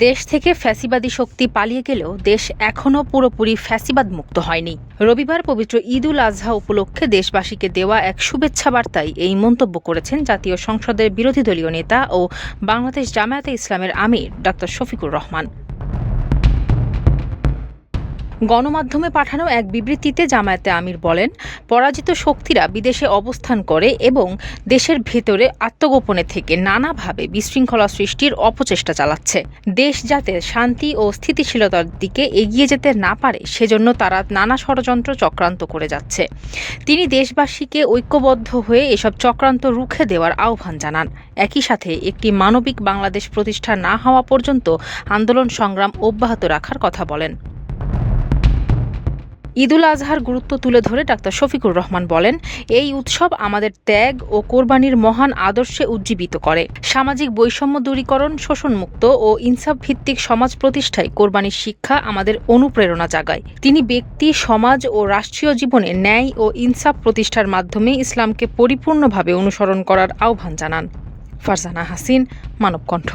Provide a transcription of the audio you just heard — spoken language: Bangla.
দেশ থেকে ফ্যাসিবাদী শক্তি পালিয়ে গেলেও দেশ এখনও পুরোপুরি ফ্যাসিবাদ মুক্ত হয়নি। রবিবার পবিত্র ঈদ উল আজহা উপলক্ষে দেশবাসীকে দেওয়া এক শুভেচ্ছা বার্তায় এই মন্তব্য করেছেন জাতীয় সংসদের বিরোধী দলীয় নেতা ও বাংলাদেশ জামায়াতে ইসলামের আমির ডা শফিকুর রহমান। গণমাধ্যমে পাঠানো এক বিবৃতিতে জামায়াতে আমির বলেন, পরাজিত শক্তিরা বিদেশে অবস্থান করে এবং দেশের ভেতরে আত্মগোপনে থেকে নানাভাবে বিশৃঙ্খলা সৃষ্টির অপচেষ্টা চালাচ্ছে। দেশ যাতে শান্তি ও স্থিতিশীলতার দিকে এগিয়ে যেতে না পারে সেজন্য তারা নানা ষড়যন্ত্র চক্রান্ত করে যাচ্ছে। তিনি দেশবাসীকে ঐক্যবদ্ধ হয়ে এসব চক্রান্ত রুখে দেওয়ার আহ্বান জানান। একই সাথে একটি মানবিক বাংলাদেশ প্রতিষ্ঠা না হওয়া পর্যন্ত আন্দোলন সংগ্রাম অব্যাহত রাখার কথা বলেন। ঈদ উল আজহার গুরুত্ব তুলে ধরে ডা শফিকুর রহমান বলেন, এই উৎসব আমাদের ত্যাগ ও কোরবানির মহান আদর্শে উজ্জীবিত করে। সামাজিক বৈষম্য দূরীকরণ, শোষণমুক্ত ও ইনসাফ ভিত্তিক সমাজ প্রতিষ্ঠায় কোরবানির শিক্ষা আমাদের অনুপ্রেরণা জাগায়। তিনি ব্যক্তি, সমাজ ও রাষ্ট্রীয় জীবনে ন্যায় ও ইনসাফ প্রতিষ্ঠার মাধ্যমে ইসলামকে পরিপূর্ণভাবে অনুসরণ করার আহ্বান জানান। ফারজানা হাসিন, মানবকণ্ঠ।